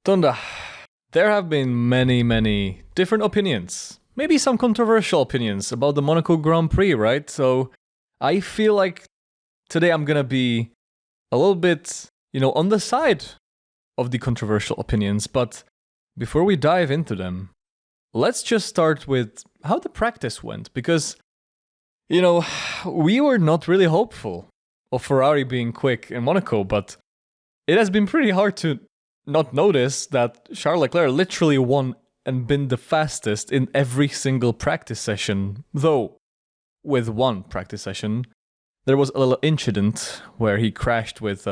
Tonda, there have been many, many different opinions, maybe some controversial opinions about the Monaco Grand Prix, right? So I feel like today I'm gonna be a little bit, on the side of the controversial opinions. But before we dive into them, let's just start with how the practice went, because, we were not really hopeful of Ferrari being quick in Monaco, but it has been pretty hard to not notice that Charles Leclerc literally won and been the fastest in every single practice session. Though, with one practice session, there was a little incident where he crashed with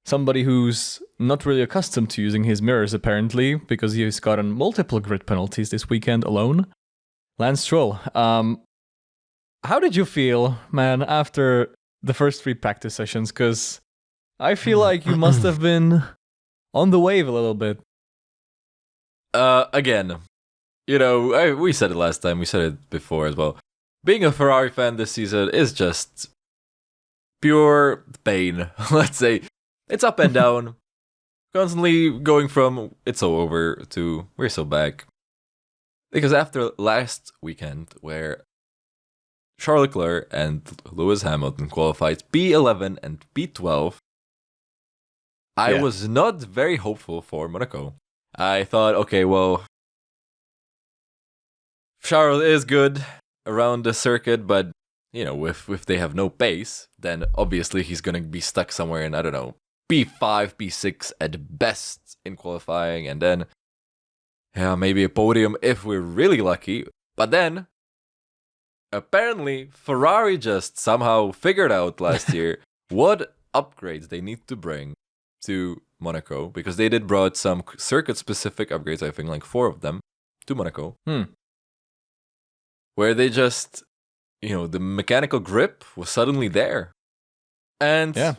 somebody who's not really accustomed to using his mirrors, apparently, because he's gotten multiple grid penalties this weekend alone. Lance Stroll. How did you feel, man, after the first three practice sessions? Because I feel like you must have been on the wave a little bit. Again, we said it last time, we said it before as well. Being a Ferrari fan this season is just pure pain. Let's say it's up and down, constantly going from it's so over to we're so back. Because after last weekend, where Charles Leclerc and Lewis Hamilton qualified P11 and P12, I was not very hopeful for Monaco. I thought, okay, well, Charles is good around the circuit, but, if they have no pace, then obviously he's going to be stuck somewhere in, I don't know, P5, P6 at best in qualifying, and then, maybe a podium if we're really lucky. But then, apparently, Ferrari just somehow figured out last year what upgrades they need to bring to Monaco, because they did brought some circuit-specific upgrades, I think like 4 of them, to Monaco. Where they just, the mechanical grip was suddenly there. And, I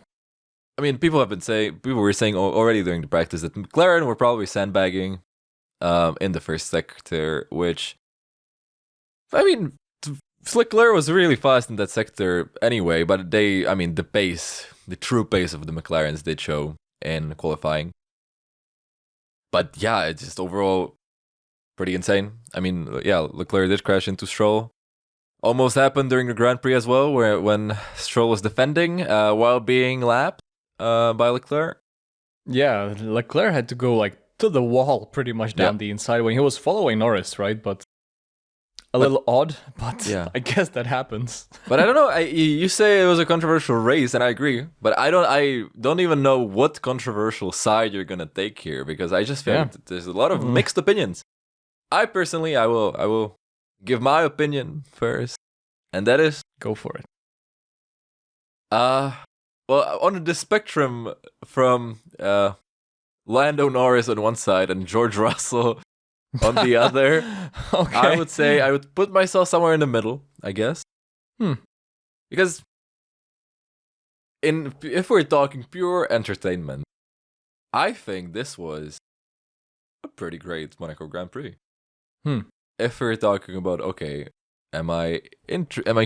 mean, people were saying already during the practice that McLaren were probably sandbagging in the first sector, which, I mean, Leclerc was really fast in that sector anyway, but the true pace of the McLarens did show in qualifying. But yeah, it's just overall pretty insane. I mean, Leclerc did crash into Stroll. Almost happened during the Grand Prix as well, when Stroll was defending while being lapped by Leclerc. Yeah, Leclerc had to go to the wall pretty much down the inside when he was following Norris, right? But a little odd, but I guess that happens. But I don't know. You say it was a controversial race, and I agree. But I don't even know what controversial side you're gonna take here, because I just feel that there's a lot of mixed opinions. I personally, I will give my opinion first, and that is go for it. Well, on the spectrum from Lando Norris on one side and George Russell on the other, okay. I would say I would put myself somewhere in the middle, I guess. Because if we're talking pure entertainment, I think this was a pretty great Monaco Grand Prix. If we're talking about, okay, am I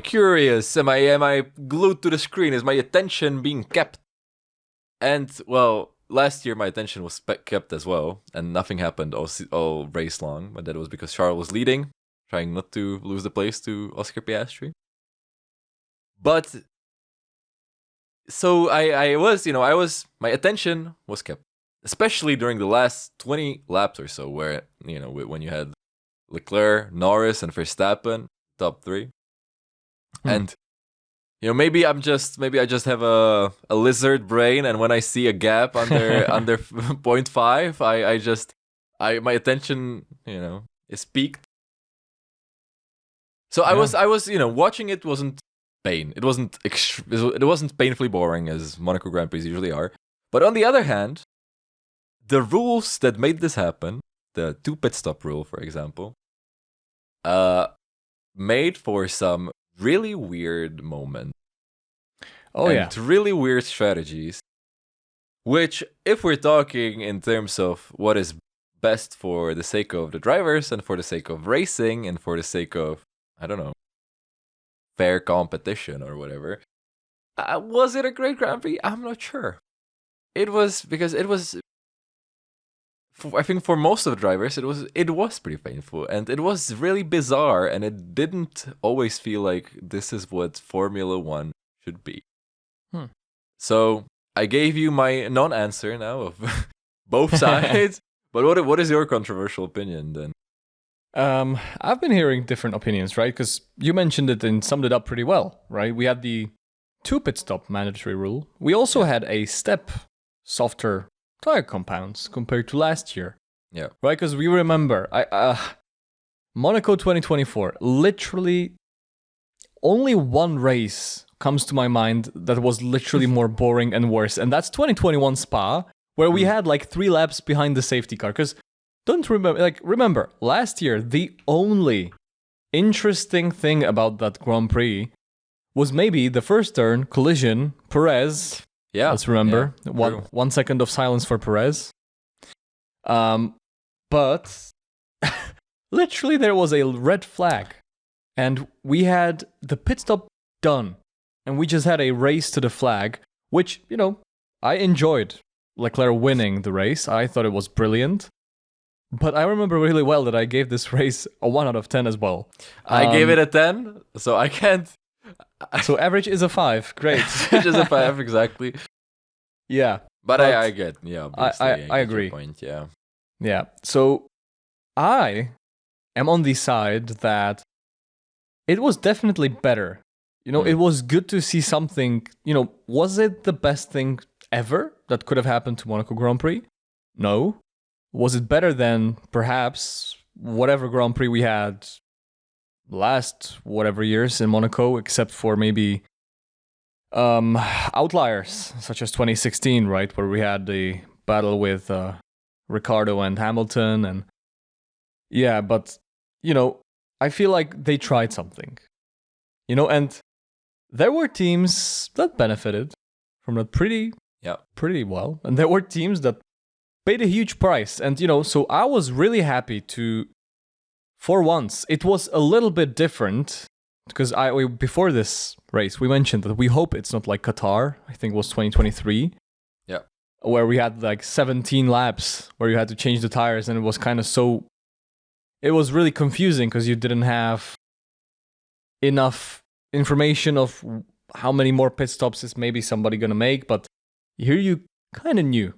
curious? Am I glued to the screen? Is my attention being kept? And well, last year my attention was kept as well, and nothing happened all race long. But that was because Charles was leading, trying not to lose the place to Oscar Piastri. But so I was my attention was kept, especially during the last 20 laps or so, where when you had Leclerc, Norris, and Verstappen top 3, and maybe I just have a lizard brain, and when I see a gap under 0.5, my attention is peaked. So I was watching it wasn't pain. It wasn't painfully boring as Monaco Grand Prix usually are. But on the other hand, the rules that made this happen, the 2 pit stop rule, for example, made for some really weird moments. Really weird strategies. Which, if we're talking in terms of what is best for the sake of the drivers and for the sake of racing and for the sake of, I don't know, fair competition or whatever, was it a great Grand Prix? I'm not sure. It was, because it was I think for most of the drivers, it was pretty painful, and it was really bizarre, and it didn't always feel like this is what Formula One should be. So I gave you my non-answer now of both sides, but what is your controversial opinion then? I've been hearing different opinions, right? Because you mentioned it and summed it up pretty well, right? We had the 2 pit stop mandatory rule. We also had a step softer tire compounds compared to last year. Yeah. Right? Because we remember, Monaco 2024, literally only one race comes to my mind that was literally more boring and worse. And that's 2021 Spa, where we had like 3 laps behind the safety car. Because remember, last year, the only interesting thing about that Grand Prix was maybe the first turn, collision, Perez. Yeah. Let's remember. 1 second of silence for Perez. But literally there was a red flag. And we had the pit stop done. And we just had a race to the flag, which, I enjoyed Leclerc winning the race. I thought it was brilliant. But I remember really well that I gave this race a 1 out of 10 as well. I gave it a 10, so I can't... So average is a 5. Great. Average is a 5, exactly. Yeah. But I get, yeah. I agree. Your point, yeah. Yeah. So I am on the side that it was definitely better. It was good to see something, was it the best thing ever that could have happened to Monaco Grand Prix? No. Was it better than perhaps whatever Grand Prix we had last whatever years in Monaco, except for maybe outliers such as 2016, right, where we had the battle with Ricciardo and Hamilton, and yeah, but I feel like they tried something, and there were teams that benefited from that pretty well, and there were teams that paid a huge price, and so I was really happy to. For once, it was a little bit different because before this race, we mentioned that we hope it's not like Qatar. I think it was 2023. Yeah. Where we had like 17 laps where you had to change the tires, and it was kind of it was really confusing because you didn't have enough information of how many more pit stops is maybe somebody going to make. But here you kind of knew.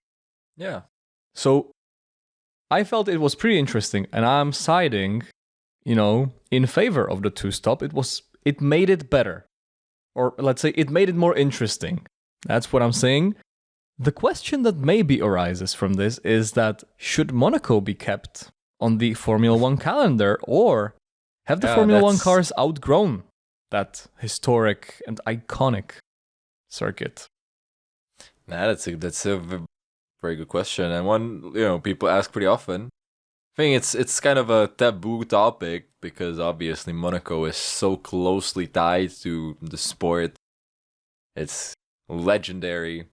Yeah. So I felt it was pretty interesting, and I'm siding, in favor of the 2-stop. It made it better, or let's say it made it more interesting. That's what I'm saying. The question that maybe arises from this is that should Monaco be kept on the Formula One calendar, or have the Formula One cars outgrown that historic and iconic circuit? Nah, that's a very good question, and one people ask pretty often. I think it's kind of a taboo topic because obviously Monaco is so closely tied to the sport. It's legendary,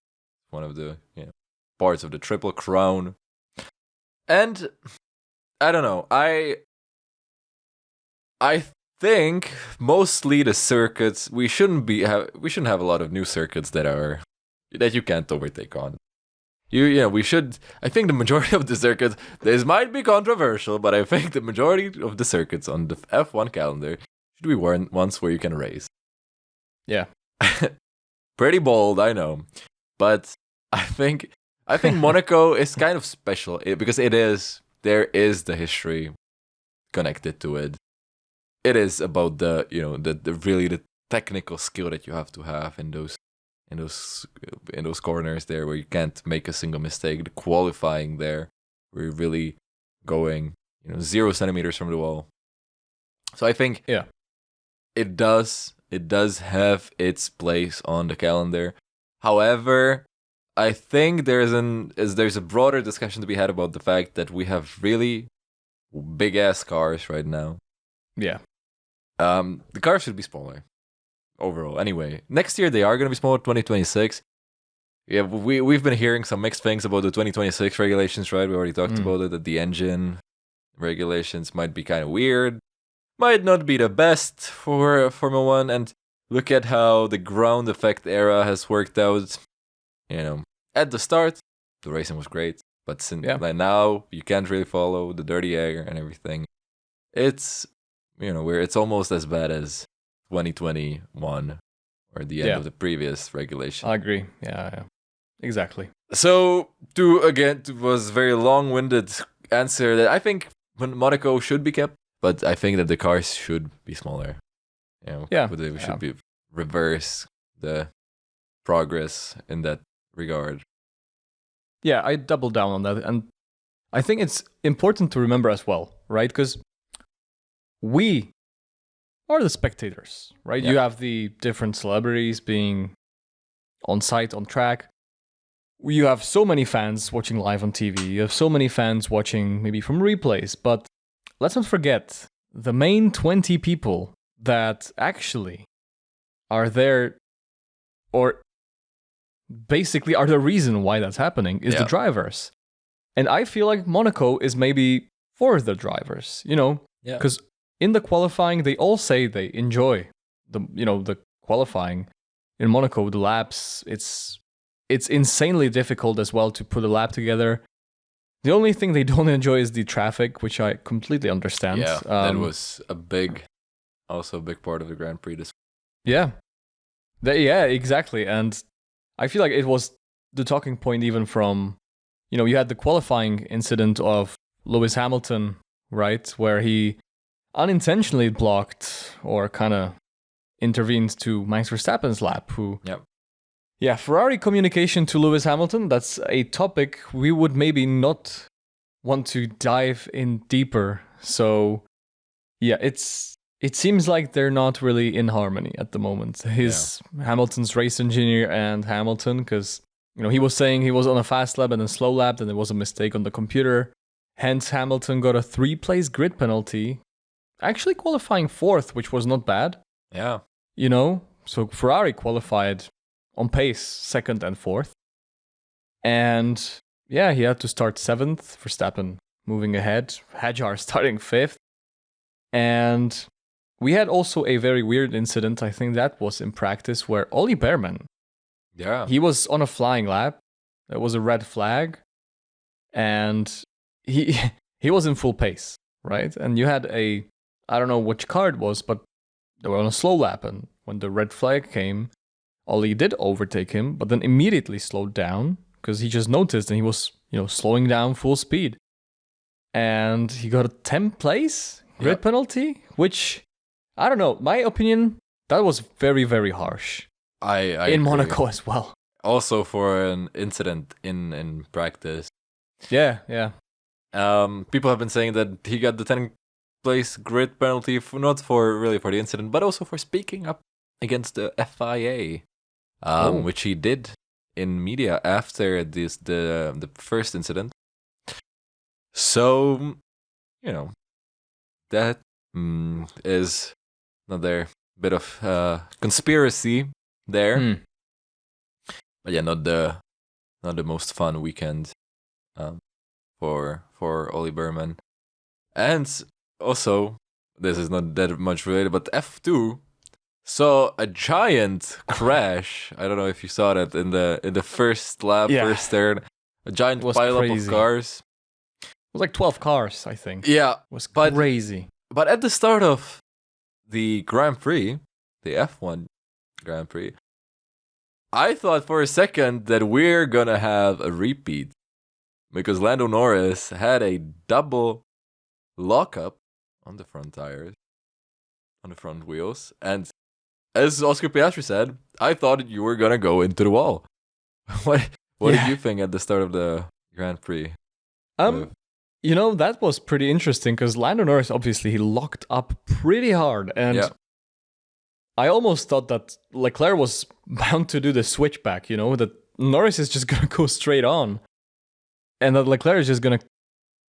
one of the parts of the Triple Crown, and I don't know. I think mostly the circuits we shouldn't have a lot of new circuits that you can't overtake on. We should. I think the majority of the circuits. This might be controversial, but I think the majority of the circuits on the F1 calendar should be ones where you can race. Yeah, pretty bold, I know, but I think Monaco is kind of special because there is the history connected to it. It is about the really the technical skill that you have to have in those corners there where you can't make a single mistake. The qualifying there, where you're really going 0 centimeters from the wall. So I think it does have its place on the calendar. However, I think there's a broader discussion to be had about the fact that we have really big ass cars right now. Yeah. The cars should be smaller. Overall, anyway, next year they are going to be smaller. 2026. Yeah, we've been hearing some mixed things about the 2026 regulations, right? We already talked about it. That the engine regulations might be kind of weird, might not be the best for Formula One. And look at how the ground effect era has worked out. At the start, the racing was great. But like now, you can't really follow the dirty air and everything. It's, where it's almost as bad as 2021 or the end of the previous regulation. I agree. Yeah, exactly. So, it was a very long-winded answer that I think Monaco should be kept, but I think that the cars should be smaller. We should be reverse the progress in that regard. Yeah, I double down on that. And I think it's important to remember as well, right? Because we are the spectators, right? Yeah. You have the different celebrities being on site, on track. You have so many fans watching live on TV. You have so many fans watching maybe from replays. But let's not forget the main 20 people that actually are there, or basically are the reason why that's happening, is the drivers. And I feel like Monaco is maybe for the drivers, because in the qualifying, they all say they enjoy the qualifying in Monaco, the laps. It's insanely difficult as well to put a lap together. The only thing they don't enjoy is the traffic, which I completely understand. Yeah, that was also a big part of the Grand Prix. Yeah, exactly. And I feel like it was the talking point even from, you had the qualifying incident of Lewis Hamilton, right? Where he unintentionally blocked or kind of intervened to Max Verstappen's lap, Yeah, Ferrari communication to Lewis Hamilton, that's a topic we would maybe not want to dive in deeper. So, yeah, it seems like they're not really in harmony at the moment. Hamilton's race engineer and Hamilton, because, he was saying he was on a fast lap and a slow lap, and there was a mistake on the computer. Hence, Hamilton got a 3-place grid penalty, actually qualifying 4th, which was not bad. Yeah. So Ferrari qualified on pace 2nd and 4th. And he had to start 7th, Verstappen moving ahead, Hadjar starting 5th. And we had also a very weird incident, I think that was in practice, where Ollie Behrman, he was on a flying lap. There was a red flag. And he was in full pace, right? And you had I don't know which car it was, but they were on a slow lap. And when the red flag came, Ollie did overtake him, but then immediately slowed down because he just noticed and he was, slowing down full speed. And he got a 10th place grid penalty, which, I don't know, my opinion, that was very, very harsh. I in agree. Monaco as well. Also for an incident in practice. Yeah. People have been saying that he got the 10th place grid penalty, not for the incident, but also for speaking up against the FIA. Which he did in media after the first incident. So, that is another bit of conspiracy there. But yeah, not the most fun weekend for Ollie Behrman. And also, this is not that much related, but F2 saw a giant crash. I don't know if you saw that in the first lap, first turn. A giant pileup of cars. It was like 12 cars, I think. Yeah. It was crazy. But at the start of the Grand Prix, the F1 Grand Prix, I thought for a second that we're gonna have a repeat. Because Lando Norris had a double lockup on the front tires, on the front wheels, and as Oscar Piastri said, I thought you were gonna go into the wall. What did you think at the start of the Grand Prix? That was pretty interesting because Lando Norris, obviously, he locked up pretty hard. And I almost thought that Leclerc was bound to do the switchback, that Norris is just gonna go straight on. And that Leclerc is just gonna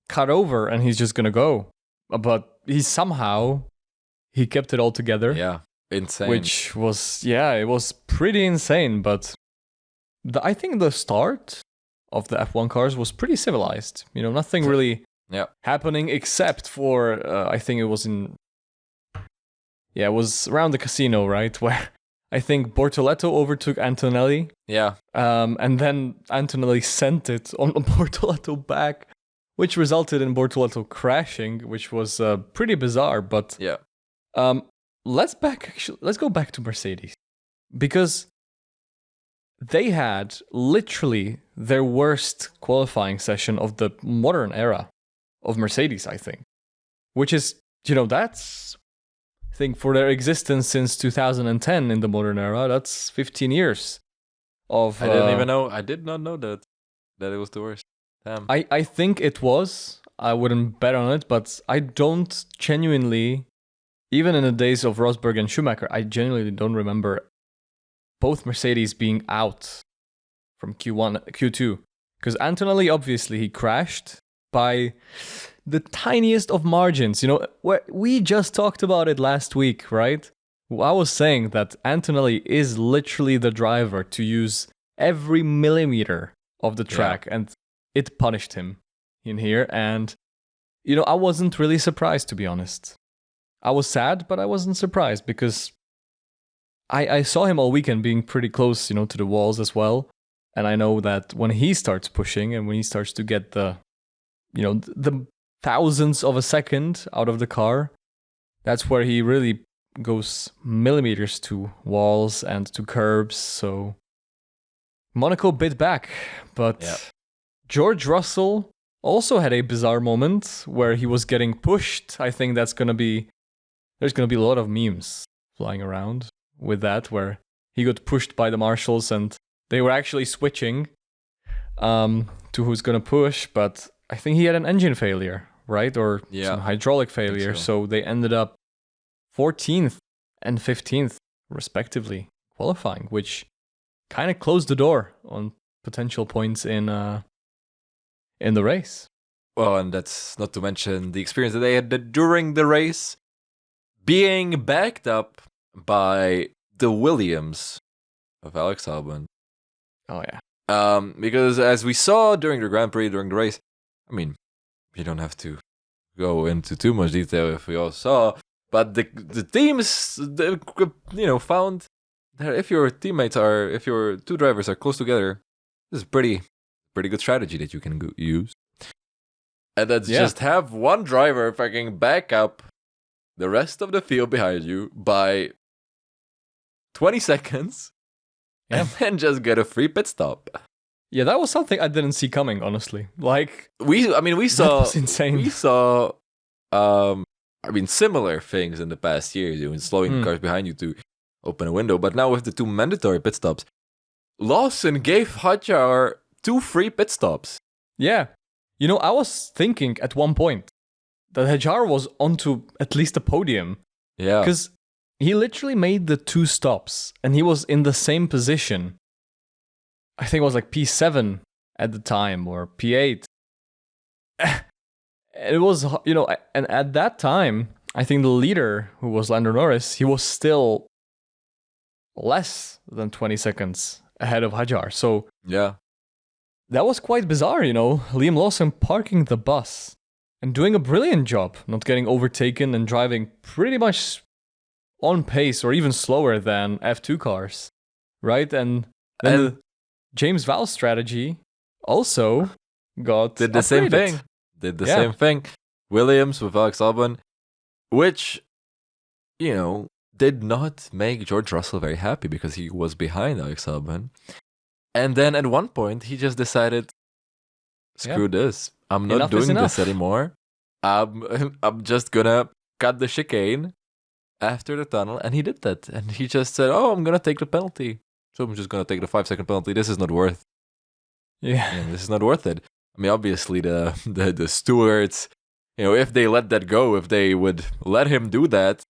cut over and he's just gonna go. But he kept it all together. Yeah. Insane. Which was, it was pretty insane. But I think the start of the F1 cars was pretty civilized. Nothing really happening except for, I think it was it was around the casino, right? Where I think Bortoleto overtook Antonelli. Yeah. And then Antonelli sent it on Bortoleto back, which resulted in Bortoleto crashing, which was pretty bizarre. But yeah. Let's go back to Mercedes, because they had literally their worst qualifying session of the modern era of Mercedes, I think, which is, that's, I think, for their existence since 2010 in the modern era, that's 15 years of... I didn't even know. I did not know that it was the worst. Damn. I think it was. I wouldn't bet on it, but I don't genuinely, even in the days of Rosberg and Schumacher, I genuinely don't remember both Mercedes being out from Q2. Because Antonelli, obviously, he crashed by the tiniest of margins. We just talked about it last week, right? I was saying that Antonelli is literally the driver to use every millimeter of the track, and it punished him in here. And, I wasn't really surprised, to be honest. I was sad, but I wasn't surprised, because I saw him all weekend being pretty close, to the walls as well. And I know that when he starts pushing and when he starts to get the thousandths of a second out of the car, that's where he really goes millimeters to walls and to curbs. So Monaco bit back, but George Russell also had a bizarre moment where he was getting pushed. I think there's going to be a lot of memes flying around with that, where he got pushed by the marshals and they were actually switching to who's going to push, but I think he had an engine failure, right? Or some hydraulic failure. So they ended up 14th and 15th, respectively, qualifying, which kind of closed the door on potential points in the race. Well, and that's not to mention the experience that they had during the race, being backed up by the Williams of Alex Albon. Oh, yeah. Because as we saw during the Grand Prix, during the race, I mean, you don't have to go into too much detail if we all saw, but the teams, found that if your two drivers are close together, this is pretty good strategy that you can use. And that's just have one driver fucking back up the rest of the field behind you by 20 seconds and then just get a free pit stop. Yeah, that was something I didn't see coming, honestly. Like, we saw, that was insane. We saw, similar things in the past years, slowing cars behind you to open a window. But now with the 2 mandatory pit stops, Lawson gave Hadjar 2 free pit stops. Yeah. I was thinking at one point that Hadjar was onto at least a podium. Yeah. Because he literally made the 2 stops and he was in the same position. I think it was like P7 at the time or P8. It was, and at that time, I think the leader, who was Lando Norris, he was still less than 20 seconds ahead of Hadjar. So yeah, that was quite bizarre, Liam Lawson parking the bus and doing a brilliant job, not getting overtaken and driving pretty much on pace or even slower than F2 cars, right? And then the James Vowles strategy also did the same thing. Same thing. Williams with Alex Albon, which, did not make George Russell very happy because he was behind Alex Albon. And then at one point, he just decided, screw this. I'm not doing this anymore. I'm just going to cut the chicane after the tunnel. And he did that. And he just said, I'm going to take the penalty. So I'm just going to take the 5-second penalty. This is not worth. This is not worth it. I mean, obviously the stewards, if they let that go, if they would let him do that,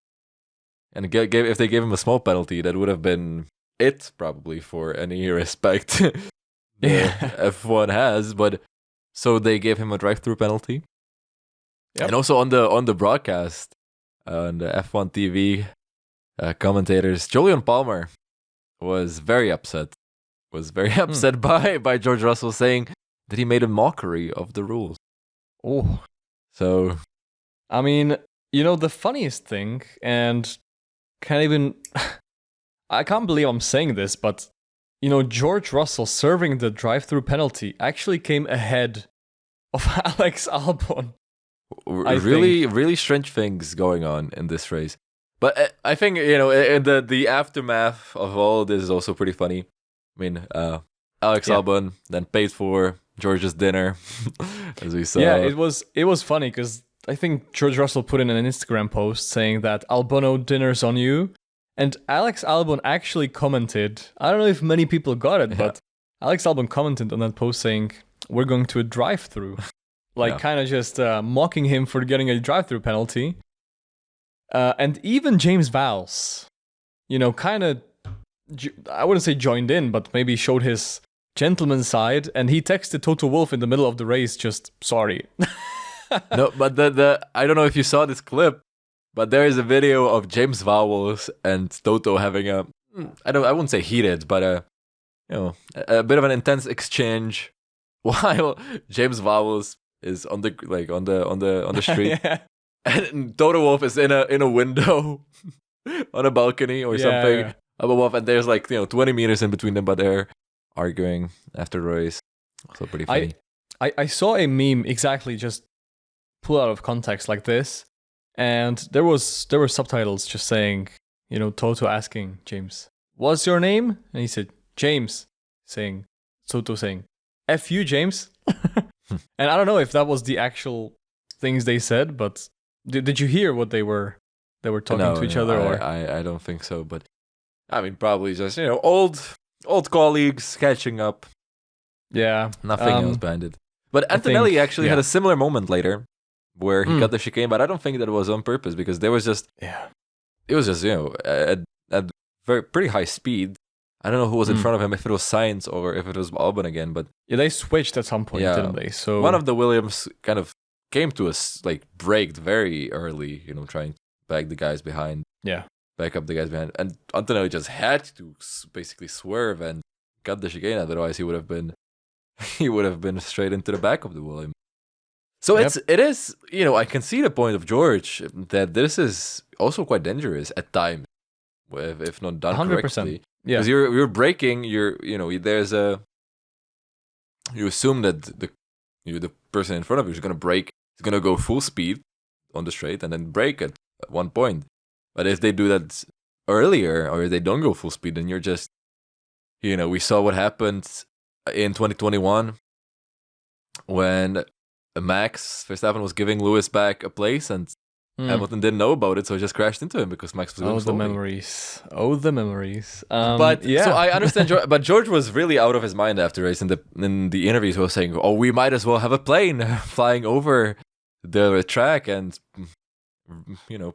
and if they gave him a small penalty, that would have been it probably for any respect F1 has. But so they gave him a drive-through penalty. Yep. And also on the broadcast, on the F1 TV commentators, Julian Palmer was very upset. By George Russell, saying that he made a mockery of the rules. Oh. So, I mean, the funniest thing, and can't even... I can't believe I'm saying this, but George Russell serving the drive-through penalty actually came ahead of Alex Albon. Really strange things going on in this race. But I think, in the aftermath of all this is also pretty funny. I mean, Alex Albon then paid for George's dinner, as we saw. Yeah, it was funny because I think George Russell put in an Instagram post saying that Albono dinner's on you. And Alex Albon actually commented, I don't know if many people got it, but Alex Albon commented on that post saying, we're going to a drive-through. Kind of just mocking him for getting a drive-through penalty. And even James Vowles, kind of, I wouldn't say joined in, but maybe showed his gentleman side. And he texted Toto Wolff in the middle of the race, just sorry. No, but the I don't know if you saw this clip, but there is a video of James Vowles and Toto having I wouldn't say heated, but a bit of an intense exchange while James Vowles is on the street, and Toto Wolff is in a window on a balcony or something above, and there's 20 meters in between them, but they're arguing after the race. So pretty funny. I saw a meme exactly just pull out of context like this. And there were subtitles just saying, Toto asking James, "What's your name?" And he said, "James." Toto saying, "F you, James." And I don't know if that was the actual things they said, but did you hear what they were talking to each other? Or I don't think so. But I mean, probably just old colleagues catching up. Yeah, nothing else banded. But Antonelli actually had a similar moment later, where he got the chicane, but I don't think that it was on purpose because there was just it was just at pretty high speed. I don't know who was in front of him, if it was Sainz or if it was Albon again, but they switched at some point, didn't they? So one of the Williams kind of came to us, braked very early, trying to back the guys behind. Back up the guys behind, and Antonelli just had to basically swerve and cut the chicane. Otherwise, he would have been straight into the back of the Williams. So it is, I can see the point of George that this is also quite dangerous at times, if not done 100%. Correctly. Yeah, because you're braking. You assume that the person in front of you is going to brake, is going to go full speed on the straight and then brake at one point. But if they do that earlier, or if they don't go full speed, then you're just, we saw what happened in 2021 when Max Verstappen was giving Lewis back a place, and Hamilton didn't know about it, so he just crashed into him because Max was going slowly. The memories. So I understand, but George was really out of his mind after race. In the interviews, he was saying, "Oh, we might as well have a plane flying over the track and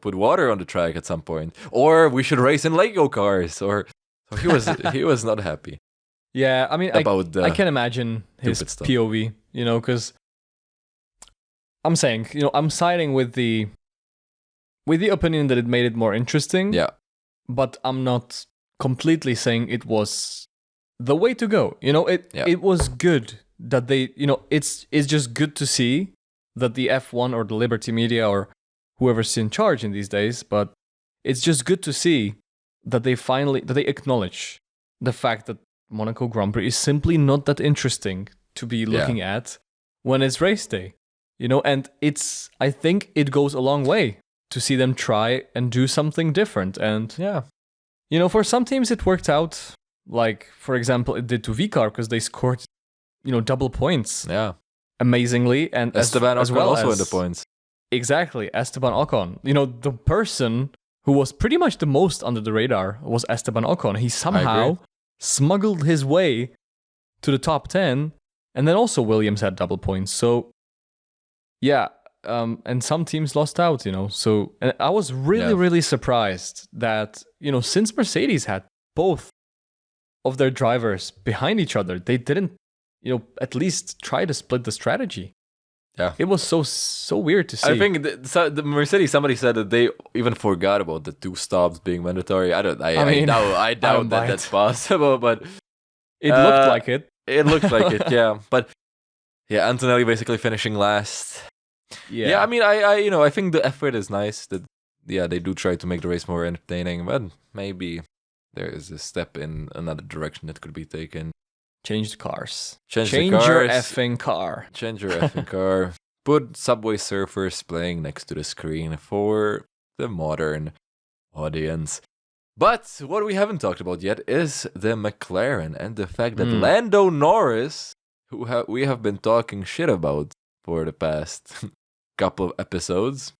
put water on the track at some point, or we should race in Lego cars." Or so he was not happy. Yeah, I mean, I can imagine his POV, because I'm saying, I'm siding with the opinion that it made it more interesting. Yeah. But I'm not completely saying it was the way to go. It was good that they, it's just good to see that the F1 or the Liberty Media or whoever's in charge in these days, but it's just good to see that they acknowledge the fact that Monaco Grand Prix is simply not that interesting to be looking at when it's race day. And I think it goes a long way to see them try and do something different. And, for some teams it worked out. Like, for example, it did to VCAR because they scored, double points. Yeah. Amazingly. And Esteban as well also in the points. Exactly. Esteban Ocon. The person who was pretty much the most under the radar was Esteban Ocon. He somehow smuggled his way to the top 10. And then also Williams had double points. So, yeah, and some teams lost out, So, and I was really surprised that, since Mercedes had both of their drivers behind each other, they didn't, at least try to split the strategy. Yeah, it was so weird to see. I think the Mercedes, somebody said that they even forgot about the 2 stops being mandatory. I doubt that that's possible, but it looked like it. It looked like it, yeah. But yeah, Antonelli basically finishing last. Yeah. I mean, I think the effort is nice. That they do try to make the race more entertaining, but maybe there is a step in another direction that could be taken. Change the cars. Change your effing car. Change your effing car. Put Subway Surfers playing next to the screen for the modern audience. But what we haven't talked about yet is the McLaren and the fact that Lando Norris, who we have been talking shit about for the past couple of episodes,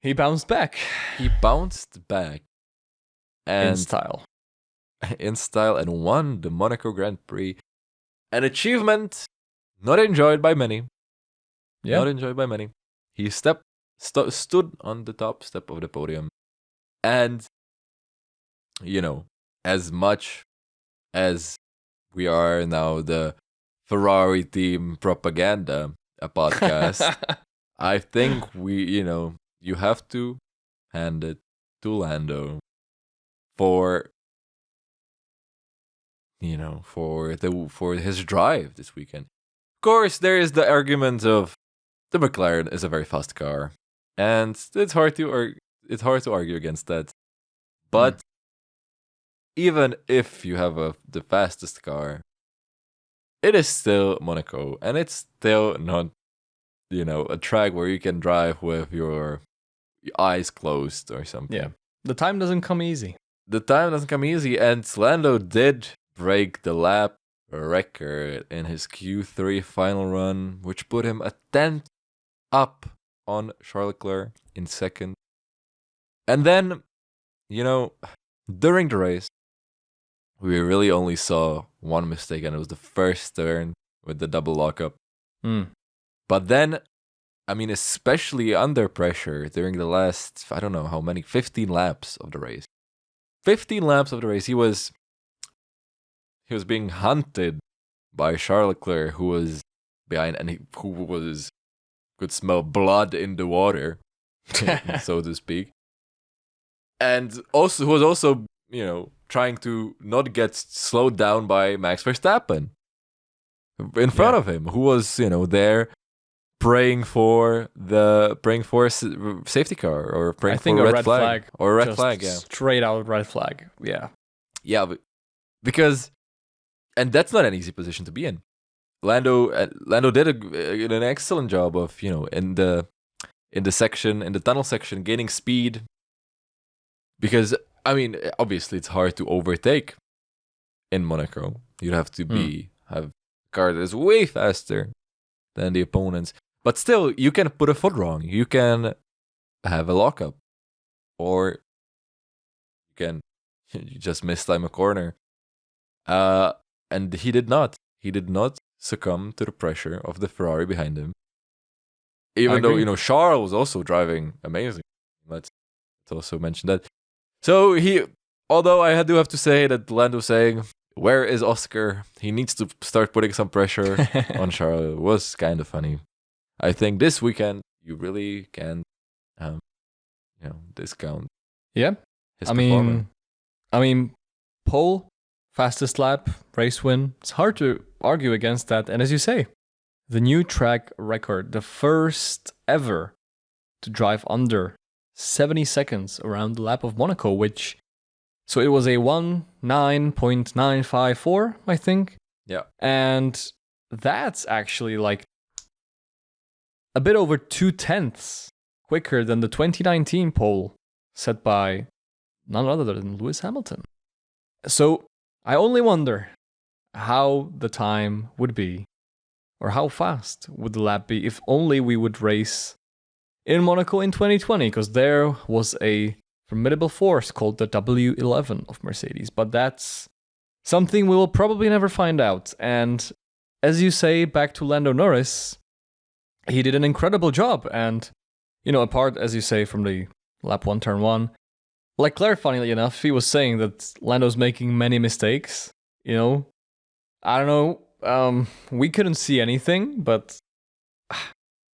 he bounced back. He bounced back. And in style. In style, and won the Monaco Grand Prix. An achievement not enjoyed by many. Yeah. Not enjoyed by many. He stood on the top step of the podium. And, as much as we are now the Ferrari team propaganda, a podcast, I think you have to hand it to Lando for his drive this weekend. Of course, there is the argument of the McLaren is a very fast car, and it's hard to argue against that. But even if you have the fastest car, it is still Monaco, and it's still not a track where you can drive with your eyes closed or something. Yeah, the time doesn't come easy. And Lando did break the lap record in his Q3 final run, which put him a 10th up on Charles Leclerc in second. And then, during the race, we really only saw one mistake, and it was the first turn with the double lockup. But then, especially under pressure during the last, I don't know how many, 15 laps of the race. 15 laps of the race, he was being hunted by Charles Leclerc, who was behind, and could smell blood in the water, so to speak. And who was also, trying to not get slowed down by Max Verstappen in front of him, who was, there praying for a safety car, or praying for a red flag. Or a red flag, yeah. Straight out red flag, yeah. Yeah, because, and that's not an easy position to be in. Lando did an excellent job of, in the tunnel section, gaining speed. Because, obviously it's hard to overtake in Monaco. You'd have to have a car that is way faster than the opponents. But still, you can put a foot wrong. You can have a lockup. Or you just mistime a corner. And he did not. He did not succumb to the pressure of the Ferrari behind him. Even though, Charles was also driving amazing. Let's also mention that. So although I do have to say that Lando saying, "Where is Oscar? He needs to start putting some pressure on Charles," was kind of funny. I think this weekend you really can, discount. Yeah, his performance. pole, fastest lap, race win. It's hard to argue against that. And as you say, the new track record, the first ever to drive under 70 seconds around the lap of Monaco, so it was a 19.954, I think. Yeah. And that's actually like a bit over 2/10 quicker than the 2019 pole set by none other than Lewis Hamilton. So I only wonder how the time would be, or how fast would the lap be if only we would race in Monaco in 2020, because there was a formidable force called the W11 of Mercedes. But that's something we will probably never find out. And as you say, back to Lando Norris, he did an incredible job. And, apart, as you say, from the lap 1, turn 1, Leclerc, funnily enough, he was saying that Lando's making many mistakes. I don't know, we couldn't see anything, but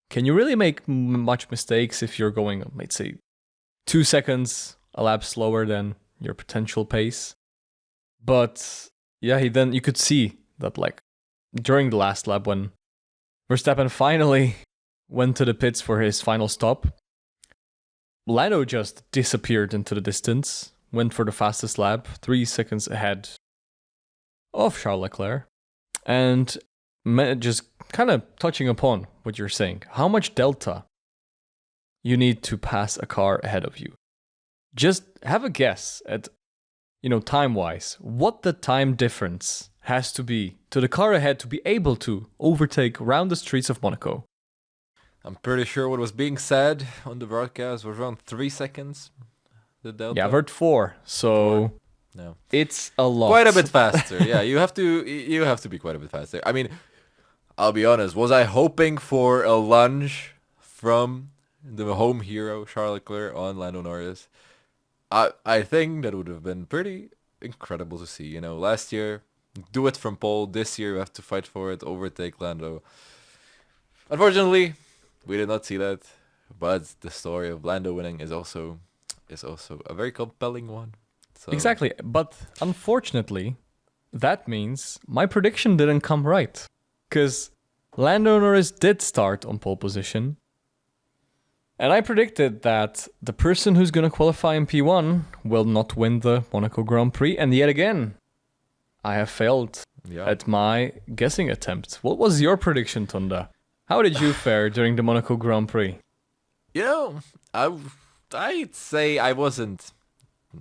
can you really make much mistakes if you're going, let's say, 2 seconds a lap slower than your potential pace? But yeah, you could see that, like, during the last lap when Verstappen finally went to the pits for his final stop, Lando just disappeared into the distance went for the fastest lap, 3 seconds ahead of Charles Leclerc. And just kind of touching upon what you're saying, how much delta you need to pass a car ahead of you. Just have a guess at, time-wise, what the time difference has to be to the car ahead to be able to overtake around the streets of Monaco. I'm pretty sure what was being said on the broadcast was around 3 seconds. The delta. Yeah, I've heard 4, so no, it's a lot. Quite a bit faster. Yeah, you have to be quite a bit faster. I mean, I'll be honest. Was I hoping for a lunge from the home hero Charles Leclerc on Lando Norris? I think that would have been pretty incredible to see. Last year, do it from pole. This year, you have to fight for it, overtake Lando. Unfortunately, we did not see that. But the story of Lando winning is also a very compelling one. So. Exactly. But unfortunately, that means my prediction didn't come right. Because Lando Norris did start on pole position. And I predicted that the person who's going to qualify in P1 will not win the Monaco Grand Prix. And yet again, I have failed at my guessing attempt. What was your prediction, Tunda? How did you fare during the Monaco Grand Prix? I'd say I wasn't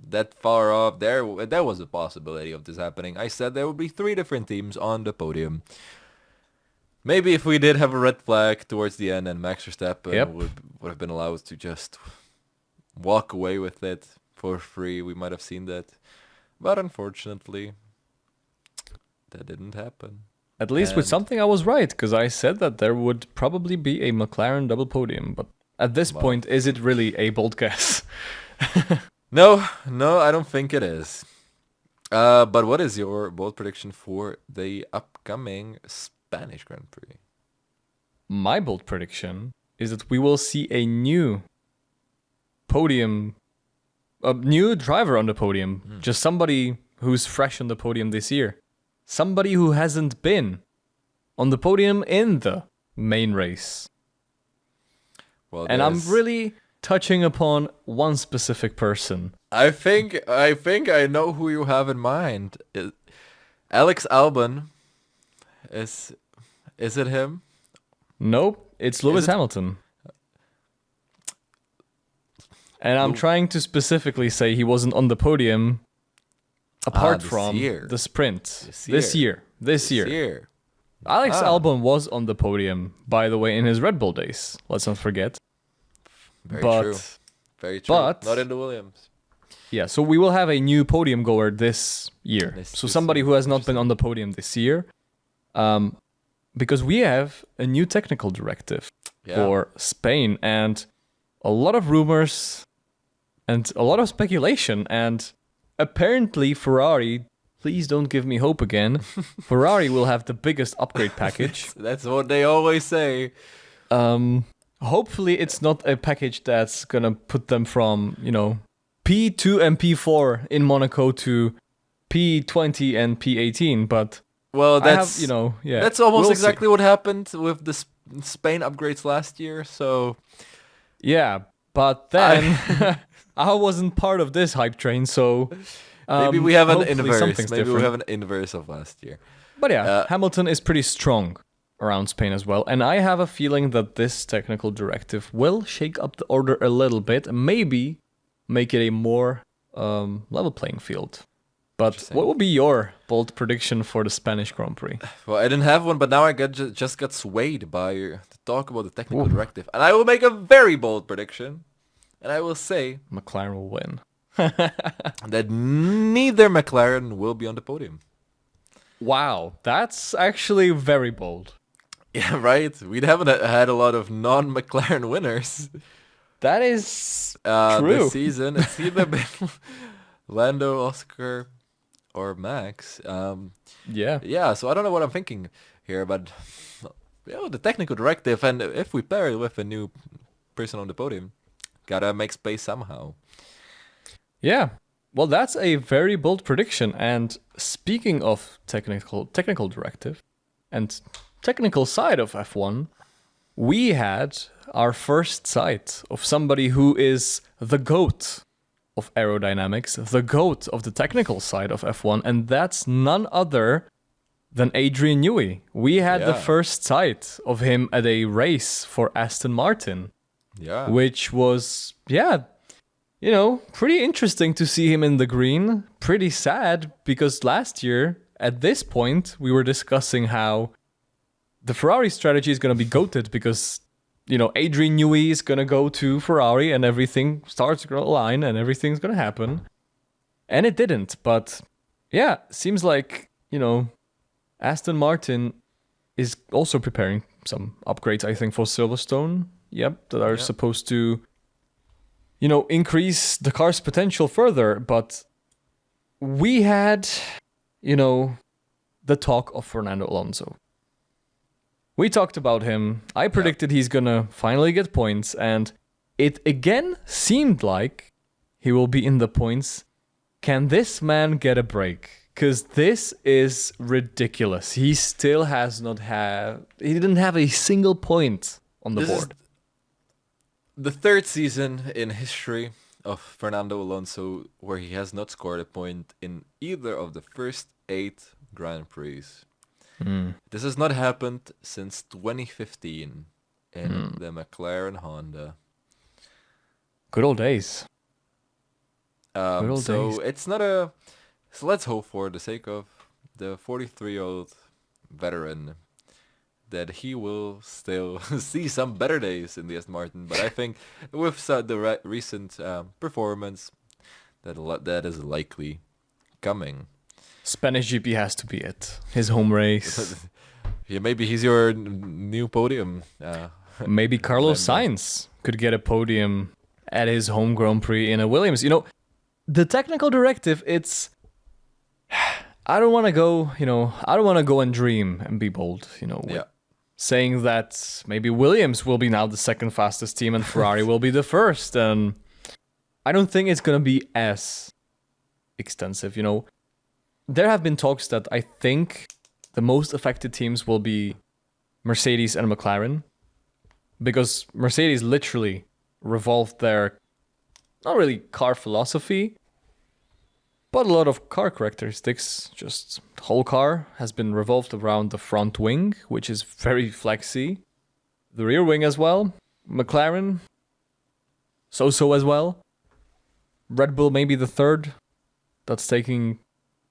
that far off. There was a possibility of this happening. I said there would be 3 different teams on the podium. Maybe if we did have a red flag towards the end and Max Verstappen would have been allowed to just walk away with it for free, we might have seen that. But unfortunately, that didn't happen. At least with something I was right, because I said that there would probably be a McLaren double podium. But at this point, is it really a bold guess? No, I don't think it is. But what is your bold prediction for the upcoming Spanish Grand Prix? My bold prediction is that we will see a new podium, a new driver on the podium. Just somebody who's fresh on the podium this year. Somebody who hasn't been on the podium in the main race. Well, and I'm really touching upon one specific person. I think I know who you have in mind. Alex Albon. Is it him? Nope, it's Lewis Hamilton. And I'm trying to specifically say he wasn't on the podium apart from the sprint. This year. Alex Albon was on the podium, by the way, in his Red Bull days. Let's not forget. Very true. But not in the Williams. Yeah, so we will have a new podium goer this year. So somebody who has not been on the podium this year. Because we have a new technical directive for Spain and a lot of rumors and a lot of speculation. And apparently Ferrari, please don't give me hope again, Ferrari will have the biggest upgrade package. That's what they always say. Hopefully it's not a package that's going to put them from, P2 and P4 in Monaco to P20 and P18, but... Well, that's almost exactly what happened with the Spain upgrades last year. So, yeah, but then I wasn't part of this hype train. So maybe we have an inverse. Maybe we have an inverse of last year. But yeah, Hamilton is pretty strong around Spain as well, and I have a feeling that this technical directive will shake up the order a little bit, and maybe make it a more level playing field. But what would be your bold prediction for the Spanish Grand Prix? Well, I didn't have one, but now I just got swayed by the talk about the technical directive. And I will make a very bold prediction. And I will say... McLaren will win. that neither McLaren will be on the podium. Wow, that's actually very bold. Yeah, right? We haven't had a lot of non-McLaren winners. That is true. This season. It's either been Lando, Oscar... or Max. Yeah, so I don't know what I'm thinking here, but the technical directive, and if we pair it with a new person on the podium, gotta make space somehow. Yeah, well, that's a very bold prediction. And speaking of technical directive and technical side of F1, we had our first sight of somebody who is the GOAT of aerodynamics, the GOAT of the technical side of F1, and that's none other than Adrian Newey. We had the first sight of him at a race for Aston Martin. Yeah. Which was, pretty interesting to see him in the green. Pretty sad, because last year, at this point, we were discussing how the Ferrari strategy is going to be goated because, Adrian Newey is going to go to Ferrari and everything starts to align and everything's going to happen. And it didn't. But, seems like, Aston Martin is also preparing some upgrades, I think, for Silverstone. Yep, that are supposed to, increase the car's potential further. But we had, the talk of Fernando Alonso. We talked about him. I predicted he's going to finally get points. And it again seemed like he will be in the points. Can this man get a break? Because this is ridiculous. He still he didn't have a single point on the board. The third season in history of Fernando Alonso where he has not scored a point in either of the first 8 Grand Prix. This has not happened since 2015 in the McLaren Honda. Good old days. It's not a... So let's hope for the sake of the 43-year-old veteran that he will still see some better days in the Aston Martin. But I think with the recent performance, that is likely coming. Spanish GP has to be it. His home race. Maybe he's your new podium. Maybe Carlos Sainz could get a podium at his home Grand Prix in a Williams. The technical directive, it's... I don't want to go and dream and be bold, saying that maybe Williams will be now the second fastest team and Ferrari will be the first. And I don't think it's going to be as extensive, There have been talks that I think the most affected teams will be Mercedes and McLaren, because Mercedes literally revolved their, not really car philosophy, but a lot of car characteristics. Just the whole car has been revolved around the front wing, which is very flexy. The rear wing as well. McLaren, so as well. Red Bull maybe the third. That's taking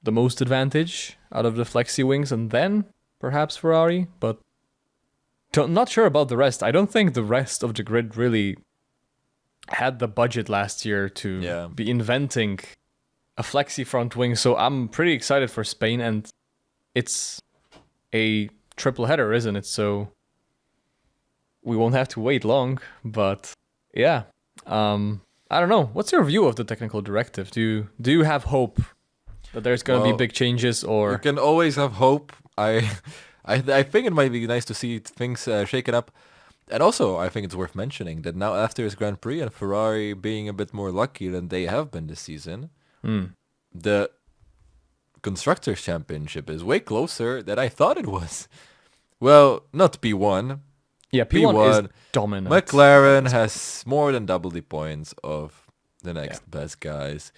the most advantage out of the flexi wings. And then perhaps Ferrari. But not sure about the rest. I don't think the rest of the grid really had the budget last year to be inventing a flexi front wing, so I'm pretty excited for Spain, and it's a triple header, isn't it? So we won't have to wait long, but I don't know. What's your view of the technical directive? Do you have hope that there's going to be big changes, or... You can always have hope. I think it might be nice to see things shaken up. And also, I think it's worth mentioning that now after his Grand Prix and Ferrari being a bit more lucky than they have been this season, the Constructors' Championship is way closer than I thought it was. Well, not P1. Yeah, P1 is dominant. McLaren has more than double the points of the next best guys.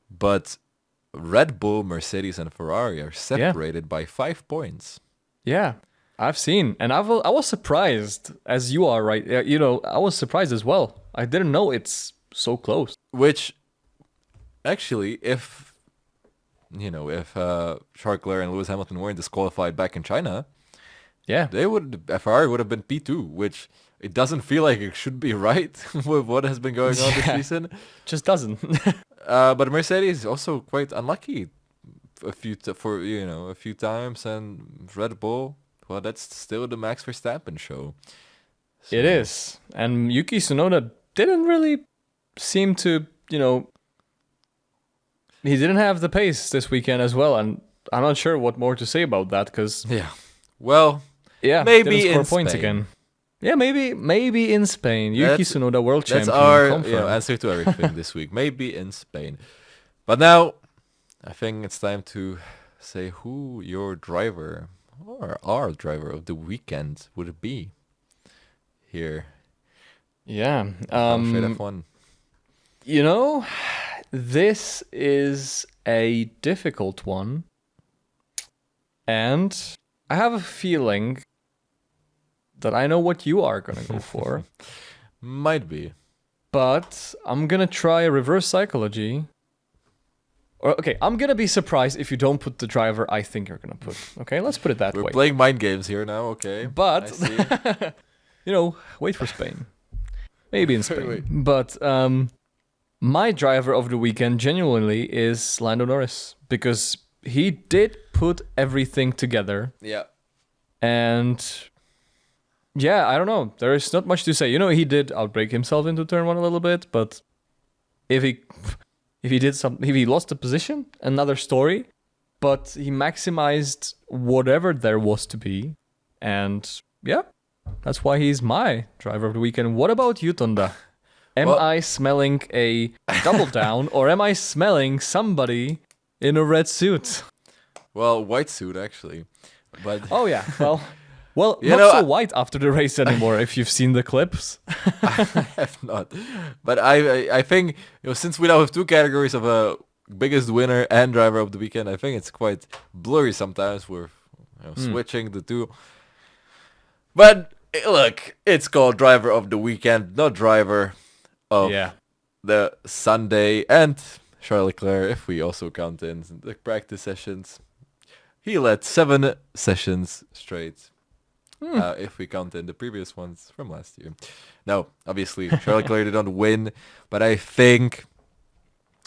But Red Bull, Mercedes, and Ferrari are separated by 5 points. Yeah, I've seen. And I was surprised, as you are, right? I was surprised as well. I didn't know it's so close. Which... Actually, if Charles Leclerc and Lewis Hamilton weren't disqualified back in China, Ferrari would have been P2, which it doesn't feel like it should be right with what has been going on this season. Just doesn't. But Mercedes is also quite unlucky a few times, and Red Bull, well, that's still the Max Verstappen show. So. It is, and Yuki Tsunoda didn't really seem to, he didn't have the pace this weekend as well, and I'm not sure what more to say about that, because... maybe didn't score in points Spain. again. Yeah, maybe in Spain. Yuki Tsunoda, world champion. That's our answer to everything this week. Maybe in Spain. But now, I think it's time to say who your driver, or our driver of the weekend would be here. Yeah. Straight F1. This is a difficult one. And I have a feeling that I know what you are going to go for. Might be. But I'm going to try a reverse psychology. Okay, I'm going to be surprised if you don't put the driver I think you're going to put. Okay, let's put it that way. We're playing mind games here now, okay. But, I see. Wait for Spain. Maybe in Spain. Wait. But my driver of the weekend genuinely is Lando Norris. Because he did put everything together. Yeah. And yeah, I don't know. There is not much to say. He did outbrake himself into turn 1 a little bit, but if he lost the position, another story. But he maximized whatever there was to be. And yeah, that's why he's my driver of the weekend. What about you, Tonda? Am I smelling a double down, or am I smelling somebody in a red suit? Well, white suit, actually. But oh, yeah. Well, not so white after the race anymore, if you've seen the clips. I have not. But I think, since we now have two categories of a biggest winner and driver of the weekend, I think it's quite blurry sometimes. We're switching the two. But look, it's called driver of the weekend, not driver of the Sunday. And Charles Leclerc, if we also count in the practice sessions, he led 7 sessions straight. If we count in the previous ones from last year. No, obviously, Charles Leclerc did not win, but I think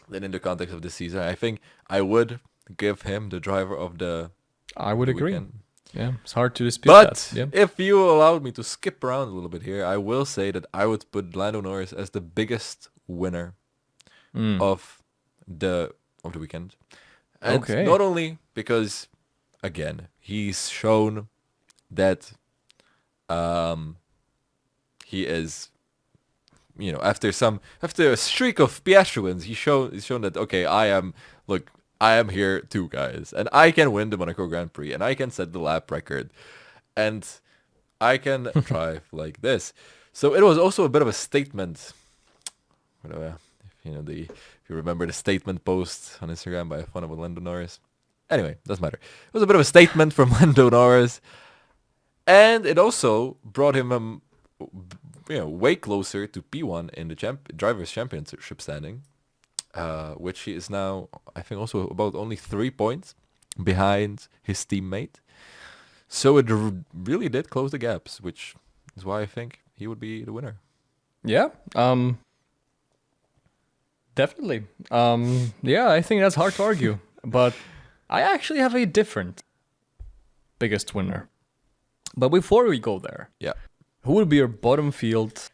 that in the context of this season, I think I would give him the driver of the I would agree. Weekend. Yeah, it's hard to dispute that. But if you allowed me to skip around a little bit here, I will say that I would put Lando Norris as the biggest winner of the weekend. And not only because, again, he's shown that he is, after a streak of Piastri wins, he's shown that I am here too, guys, and I can win the Monaco Grand Prix, and I can set the lap record, and I can drive like this. So it was also a bit of a statement. If you remember the statement post on Instagram by one of Lando Norris. Anyway, doesn't matter. It was a bit of a statement from Lando Norris. And it also brought him, way closer to P1 in the Drivers' Championship standing, which he is now, I think, also about only 3 points behind his teammate. So it really did close the gaps, which is why I think he would be the winner. Yeah, definitely. I think that's hard to argue, but I actually have a different biggest winner. But before we go there, who would be your bottom field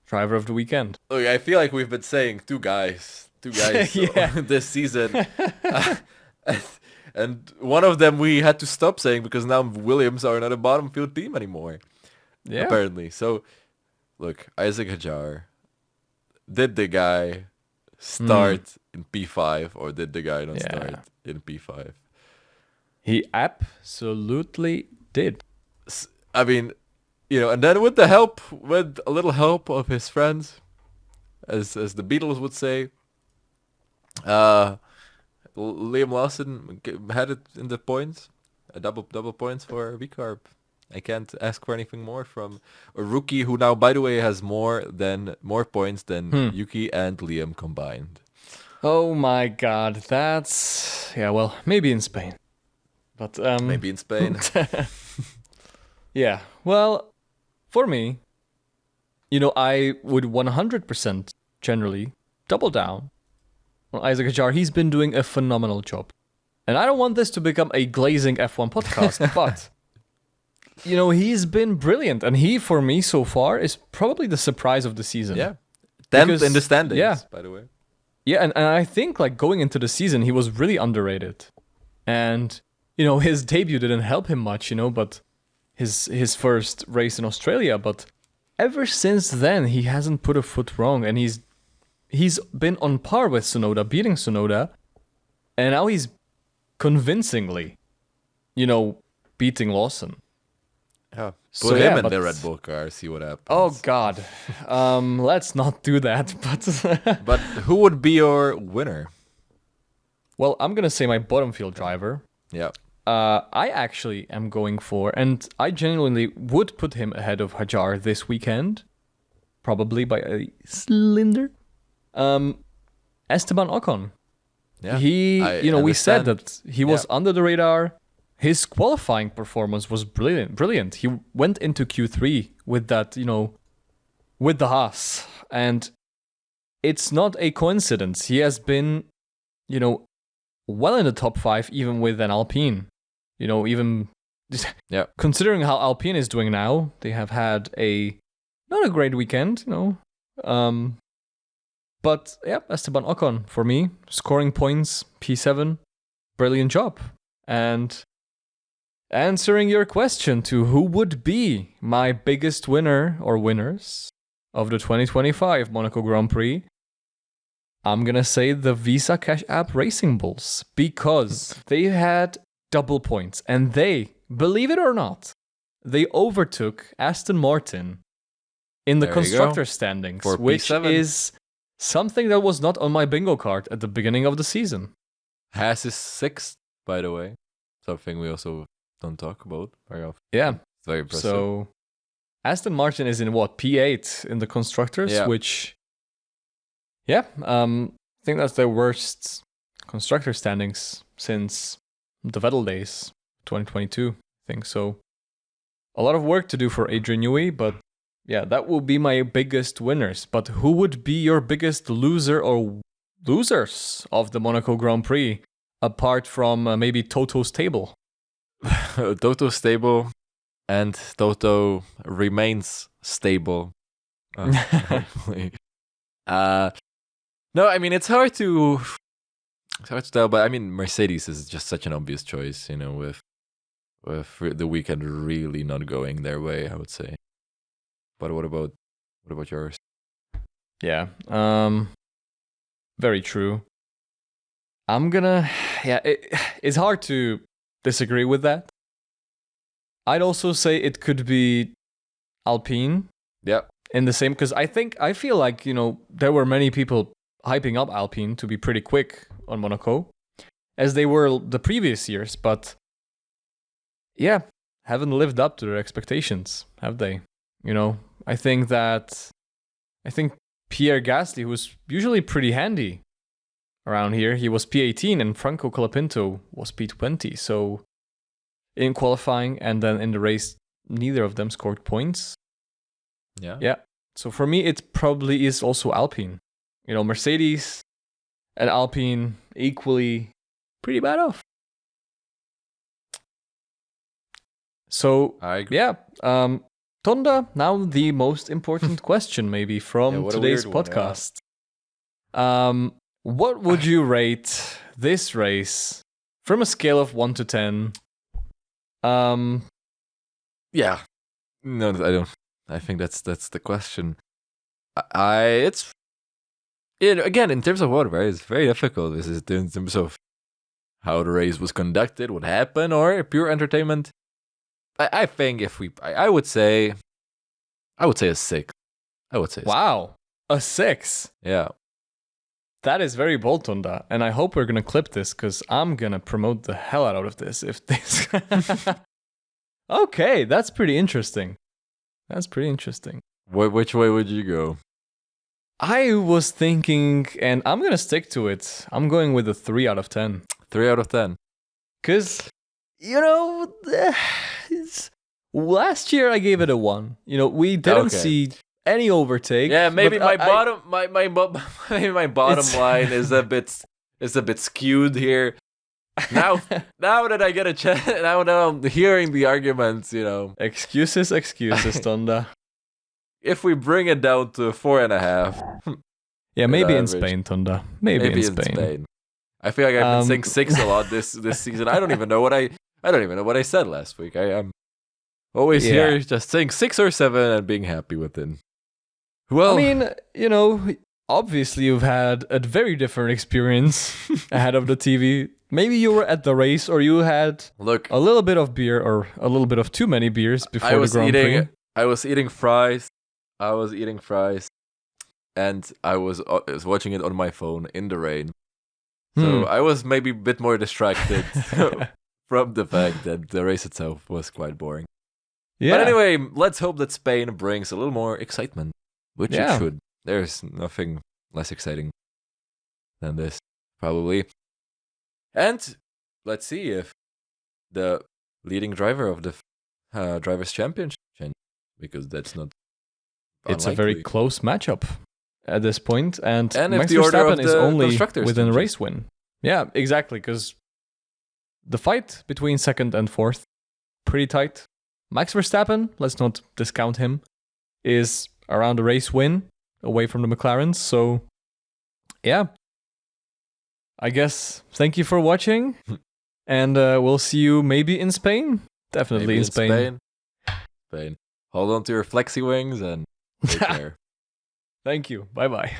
driver of the weekend? Look, I feel like we've been saying two guys this season. And one of them we had to stop saying because now Williams are not a bottom field team anymore. Yeah. Apparently. So, look, Isaac Hadjar, did the guy start in P5 or did the guy not start in P5? He absolutely did. I mean, and then with a little help of his friends, as the Beatles would say, Liam Lawson had it in the points, a double points for VCARB. I can't ask for anything more from a rookie who now, by the way, has more points than Yuki and Liam combined. Oh my God, that's maybe in Spain, but maybe in Spain. Yeah, well, for me, I would 100% generally double down on Isaac Hadjar. He's been doing a phenomenal job. And I don't want this to become a glazing F1 podcast, but, he's been brilliant. And he, for me, so far, is probably the surprise of the season. Yeah. 10th in the standings, by the way. Yeah, and I think, going into the season, he was really underrated. And, his debut didn't help him much, but his first race in Australia, but ever since then he hasn't put a foot wrong, and he's been on par with Tsunoda, beating Tsunoda, and now he's convincingly, beating Lawson. Yeah. Put him in the Red Bull car, see what happens. Oh God, let's not do that. But who would be your winner? Well, I'm gonna say my bottom field driver. Yeah. I actually am going for, and I genuinely would put him ahead of Hajar this weekend, probably by a slender. Esteban Ocon. Yeah. We said that he was under the radar. His qualifying performance was brilliant. He went into Q3 with that, with the Haas. And it's not a coincidence. He has been, well in the top 5, even with an Alpine. Even considering how Alpine is doing now, they have had not a great weekend, But yeah, Esteban Ocon for me, scoring points, P7, brilliant job. And answering your question to who would be my biggest winner or winners of the 2025 Monaco Grand Prix, I'm going to say the Visa Cash App Racing Bulls, because they had double points and they, believe it or not, they overtook Aston Martin in the constructor standings, for which P7. Is something that was not on my bingo card at the beginning of the season. Haas is 6th, by the way. Something we also don't talk about very often. Yeah. It's very impressive. So Aston Martin is in P8 in the constructors, which, I think that's their worst constructor standings since the Vettel days, 2022, I think. So a lot of work to do for Adrian Newey, but yeah, that will be my biggest winners. But who would be your biggest loser or losers of the Monaco Grand Prix, apart from maybe Toto's table? Toto stable, and Toto remains stable. Hopefully. No, I mean it's hard to tell, but I mean Mercedes is just such an obvious choice, with the weekend really not going their way, I would say. But what about yours? Yeah, very true. I'm gonna, it's hard to disagree with that. I'd also say it could be Alpine. Yeah. In the same, because I feel like, there were many people hyping up Alpine to be pretty quick on Monaco, as they were the previous years, but yeah, haven't lived up to their expectations, have they? I think Pierre Gasly, who was usually pretty handy around here, he was P18 and Franco Colapinto was P20. So in qualifying and then in the race, neither of them scored points. Yeah. So for me, it probably is also Alpine. Mercedes and Alpine equally pretty bad off. So I agree. Yeah. Tonda, now the most important question maybe from today's podcast. What would you rate this race from a scale of 1 to 10? Yeah. No, I don't. I think that's the question. Again, in terms of what, right? It's very difficult. Is it in terms of how the race was conducted, what happened, or pure entertainment? I think I would say a 6. I would say. Wow, a 6. Yeah. That is very bold, Tonda, and I hope we're gonna clip this because I'm gonna promote the hell out of this. If this. Okay, that's pretty interesting. Which way would you go? I was thinking, and I'm gonna stick to it. I'm going with a 3 out of 10. 3 out of 10. Because, last year I gave it a 1. We didn't see any overtakes. Yeah, maybe my bottom line is a bit skewed here. Now that I get a chance, now I'm hearing the arguments, Excuses, Tonda. If we bring it down to 4.5. Yeah, maybe in Spain, Tonda. Maybe in Spain. I feel like I've been saying 6 a lot this season. I don't even know what I said last week. I'm always here just saying 6 or 7 and being happy with it. Well, I mean, obviously you've had a very different experience ahead of the TV maybe you were at the race, or you had Look, a little bit of beer, or a little bit of too many beers before the Grand Prix. I was eating fries. And I was watching it on my phone in the rain. So I was maybe a bit more distracted from the fact that the race itself was quite boring. Yeah. But anyway, let's hope that Spain brings a little more excitement, which it should. There's nothing less exciting than this, probably. And let's see if the leading driver of the Drivers' Championship changes, because that's not It's a very close matchup at this point, and Max if the order Verstappen of is the only constructors within a changes. race win. Yeah, exactly, because the fight between second and fourth, pretty tight. Max Verstappen, let's not discount him, is around a race win away from the McLarens. So, yeah, I guess thank you for watching, and we'll see you maybe in Spain. Definitely Maybe in Spain. Spain. Hold on to your flexi wings and take care. Thank you. Bye-bye.